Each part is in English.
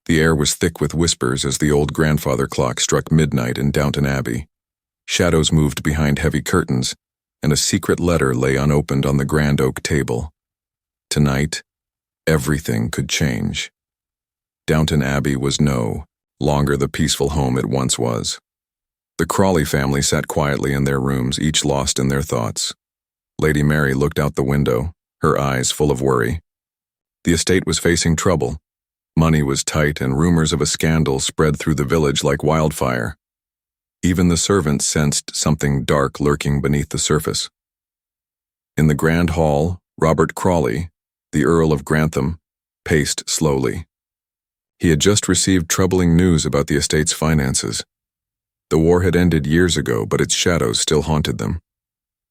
The air was thick with whispers as the old grandfather clock struck midnight in Downton Abbey. Shadows moved behind heavy curtains, and a secret letter lay unopened on the grand oak table. Tonight, everything could change. Downton Abbey was no longer the peaceful home it once was. The Crawley family sat quietly in their rooms, each lost in their thoughts. Lady Mary looked out the window, her eyes full of worry. The estate was facing trouble. Money was tight, and rumors of a scandal spread through the village like wildfire. Even the servants sensed something dark lurking beneath the surface. In the grand hall, Robert Crawley, the Earl of Grantham, paced slowly. He had just received troubling news about the estate's finances. The war had ended years ago, but its shadows still haunted them.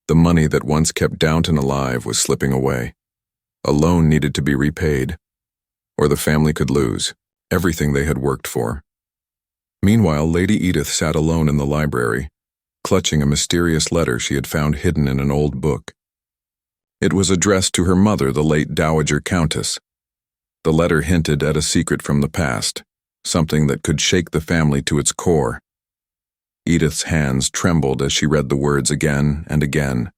The money that once kept Downton alive was slipping away. A loan needed to be repaid, or the family could lose everything they had worked for. Meanwhile, Lady Edith sat alone in the library, clutching a mysterious letter she had found hidden in an old book. It was addressed to her mother, the late Dowager Countess. The letter hinted at a secret from the past, something that could shake the family to its core. Edith's hands trembled as she read the words again and again.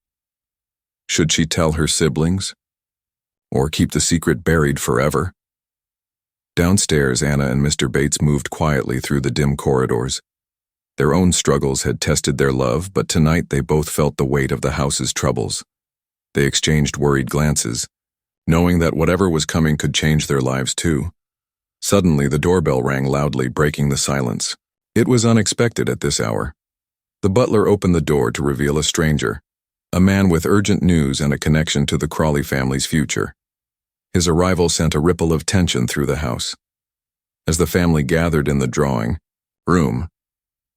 Should she tell her siblings? Or keep the secret buried forever? Downstairs, Anna and Mr. Bates moved quietly through the dim corridors. Their own struggles had tested their love, but tonight they both felt the weight of the house's troubles. They exchanged worried glances, knowing that whatever was coming could change their lives too. Suddenly, the doorbell rang loudly, breaking the silence. It was unexpected at this hour. The butler opened the door to reveal a stranger, a man with urgent news and a connection to the Crawley family's future. His arrival sent a ripple of tension through the house. As the family gathered in the drawing room,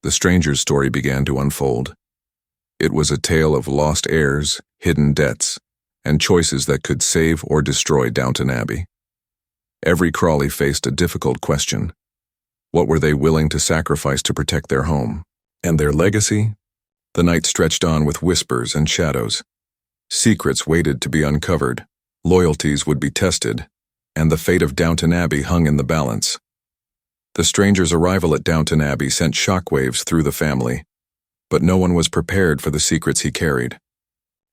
the stranger's story began to unfold. It was a tale of lost heirs, hidden debts, and choices that could save or destroy Downton Abbey. Every Crawley faced a difficult question. What were they willing to sacrifice to protect their home? And their legacy? The night stretched on with whispers and shadows. Secrets waited to be uncovered. Loyalties would be tested, and the fate of Downton Abbey hung in the balance. The stranger's arrival at Downton Abbey sent shockwaves through the family, but no one was prepared for the secrets he carried.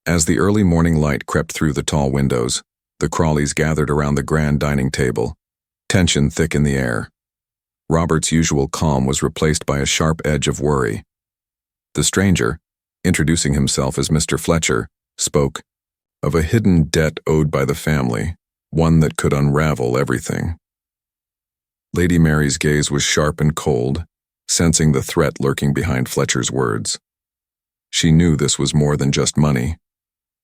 As the early morning light crept through the tall windows, the Crawleys gathered around the grand dining table, tension thick in the air. Robert's usual calm was replaced by a sharp edge of worry. The stranger, introducing himself as Mr. Fletcher, spoke of a hidden debt owed by the family, one that could unravel everything. Lady Mary's gaze was sharp and cold, sensing the threat lurking behind Fletcher's words. She knew this was more than just money.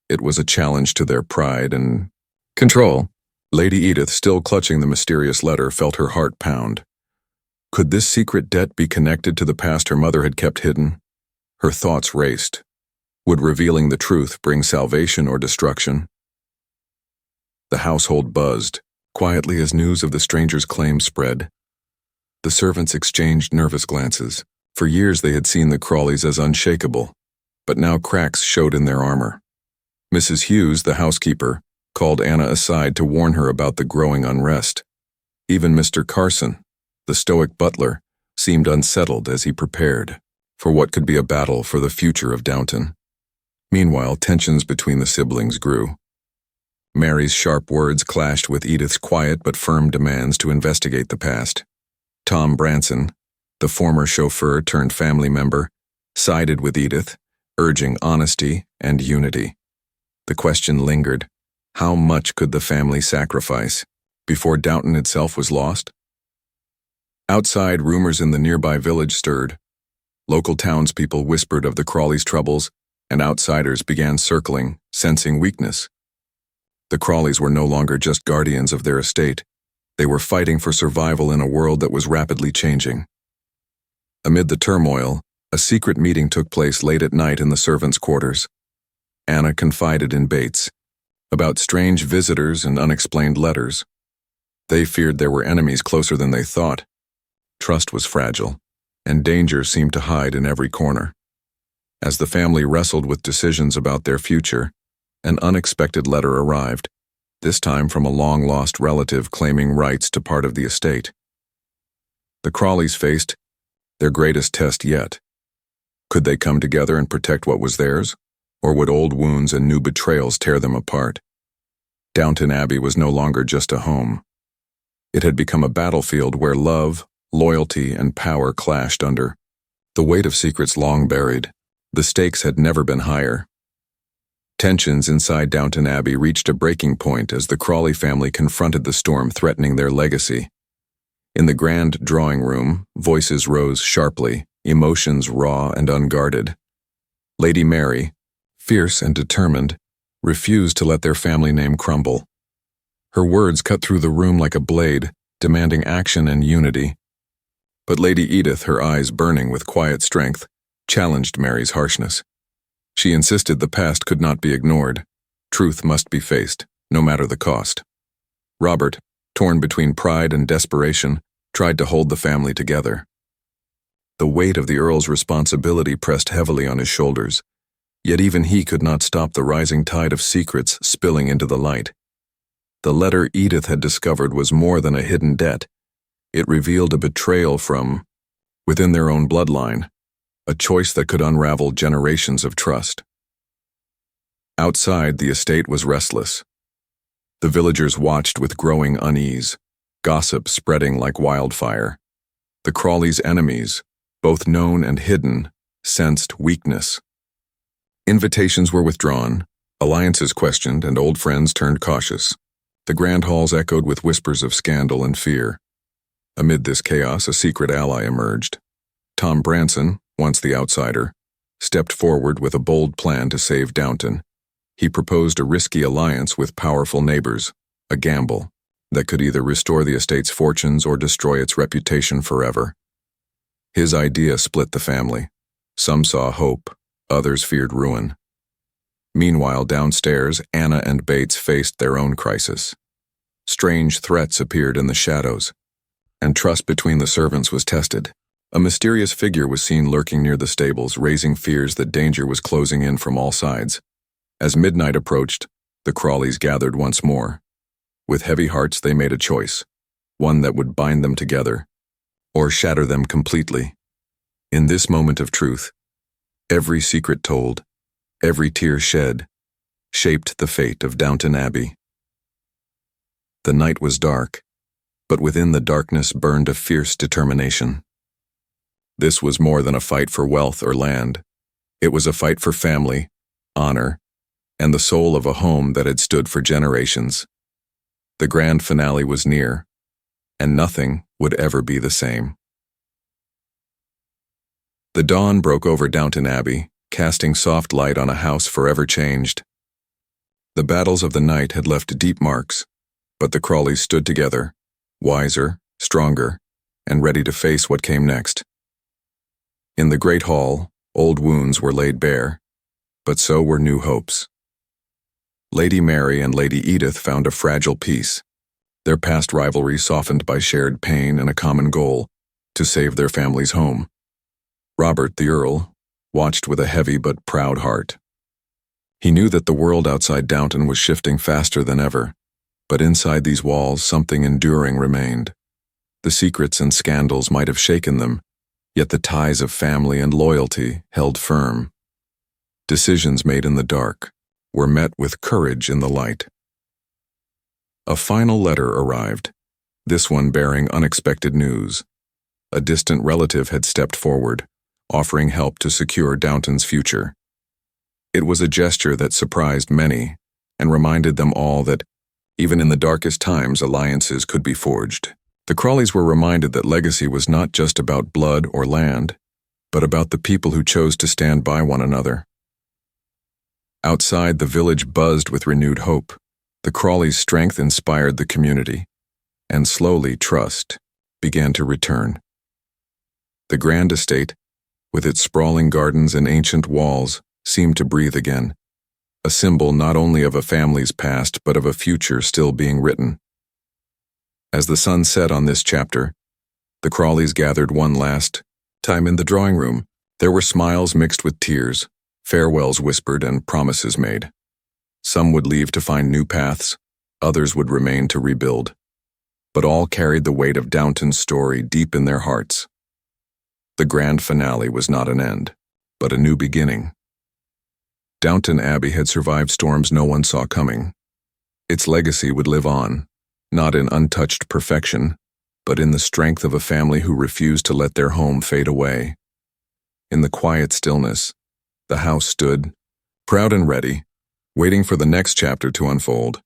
It was a challenge to their pride and control. Lady Edith, still clutching the mysterious letter, felt her heart pound. Could this secret debt be connected to the past her mother had kept hidden? Her thoughts raced. Would revealing the truth bring salvation or destruction? The household buzzed, quietly as news of the stranger's claim spread. The servants exchanged nervous glances. For years they had seen the Crawleys as unshakable, but now cracks showed in their armor. Mrs. Hughes, the housekeeper, called Anna aside to warn her about the growing unrest. Even Mr. Carson, the stoic butler, seemed unsettled as he prepared for what could be a battle for the future of Downton. Meanwhile, tensions between the siblings grew. Mary's sharp words clashed with Edith's quiet but firm demands to investigate the past. Tom Branson, the former chauffeur turned family member, sided with Edith, urging honesty and unity. The question lingered: how much could the family sacrifice before Downton itself was lost? Outside, rumors in the nearby village stirred. Local townspeople whispered of the Crawleys' troubles, and outsiders began circling, sensing weakness. The Crawleys were no longer just guardians of their estate. They were fighting for survival in a world that was rapidly changing. Amid the turmoil, a secret meeting took place late at night in the servants' quarters. Anna confided in Bates about strange visitors and unexplained letters. They feared there were enemies closer than they thought. Trust was fragile, and danger seemed to hide in every corner. As the family wrestled with decisions about their future, an unexpected letter arrived, this time from a long-lost relative claiming rights to part of the estate. The Crawleys faced their greatest test yet. Could they come together and protect what was theirs, or would old wounds and new betrayals tear them apart? Downton Abbey was no longer just a home. It had become a battlefield where love, loyalty, and power clashed under the weight of secrets long buried. The stakes had never been higher. Tensions inside Downton Abbey reached a breaking point as the Crawley family confronted the storm threatening their legacy. In the grand drawing room, voices rose sharply, emotions raw and unguarded. Lady Mary, fierce and determined, refused to let their family name crumble. Her words cut through the room like a blade, demanding action and unity. But Lady Edith, her eyes burning with quiet strength, challenged Mary's harshness. She insisted the past could not be ignored. Truth must be faced, no matter the cost. Robert, torn between pride and desperation, tried to hold the family together. The weight of the Earl's responsibility pressed heavily on his shoulders, yet even he could not stop the rising tide of secrets spilling into the light. The letter Edith had discovered was more than a hidden debt. It revealed a betrayal from within their own bloodline, a choice that could unravel generations of trust. Outside, the estate was restless. The villagers watched with growing unease, gossip spreading like wildfire. The Crawleys' enemies, both known and hidden, sensed weakness. Invitations were withdrawn, alliances questioned, and old friends turned cautious. The grand halls echoed with whispers of scandal and fear. Amid this chaos, a secret ally emerged. Tom Branson, once the outsider, stepped forward with a bold plan to save Downton. He proposed a risky alliance with powerful neighbors, a gamble that could either restore the estate's fortunes or destroy its reputation forever. His idea split the family. Some saw hope, others feared ruin. Meanwhile, downstairs, Anna and Bates faced their own crisis. Strange threats appeared in the shadows, and trust between the servants was tested. A mysterious figure was seen lurking near the stables, raising fears that danger was closing in from all sides. As midnight approached, the Crawleys gathered once more. With heavy hearts, they made a choice, one that would bind them together, or shatter them completely. In this moment of truth, every secret told, every tear shed, shaped the fate of Downton Abbey. The night was dark, but within the darkness burned a fierce determination. This was more than a fight for wealth or land. It was a fight for family, honor, and the soul of a home that had stood for generations. The grand finale was near, and nothing would ever be the same. The dawn broke over Downton Abbey, casting soft light on a house forever changed. The battles of the night had left deep marks, but the Crawleys stood together, wiser, stronger, and ready to face what came next. In the great hall, old wounds were laid bare, but so were new hopes. Lady Mary and Lady Edith found a fragile peace, their past rivalry softened by shared pain and a common goal, to save their family's home. Robert, the Earl, watched with a heavy but proud heart. He knew that the world outside Downton was shifting faster than ever, but inside these walls something enduring remained. The secrets and scandals might have shaken them, yet the ties of family and loyalty held firm. Decisions made in the dark were met with courage in the light. A final letter arrived, this one bearing unexpected news. A distant relative had stepped forward, offering help to secure Downton's future. It was a gesture that surprised many and reminded them all that, even in the darkest times, alliances could be forged. The Crawleys were reminded that legacy was not just about blood or land, but about the people who chose to stand by one another. Outside, the village buzzed with renewed hope. The Crawleys' strength inspired the community, and slowly trust began to return. The grand estate, with its sprawling gardens and ancient walls, seemed to breathe again, a symbol not only of a family's past but of a future still being written. As the sun set on this chapter, the Crawleys gathered one last time in the drawing room. There were smiles mixed with tears, farewells whispered, and promises made. Some would leave to find new paths, others would remain to rebuild. but all carried the weight of Downton's story deep in their hearts. The grand finale was not an end, but a new beginning. Downton Abbey had survived storms no one saw coming. Its legacy would live on, not in untouched perfection, but in the strength of a family who refused to let their home fade away. In the quiet stillness, the house stood, proud and ready, waiting for the next chapter to unfold.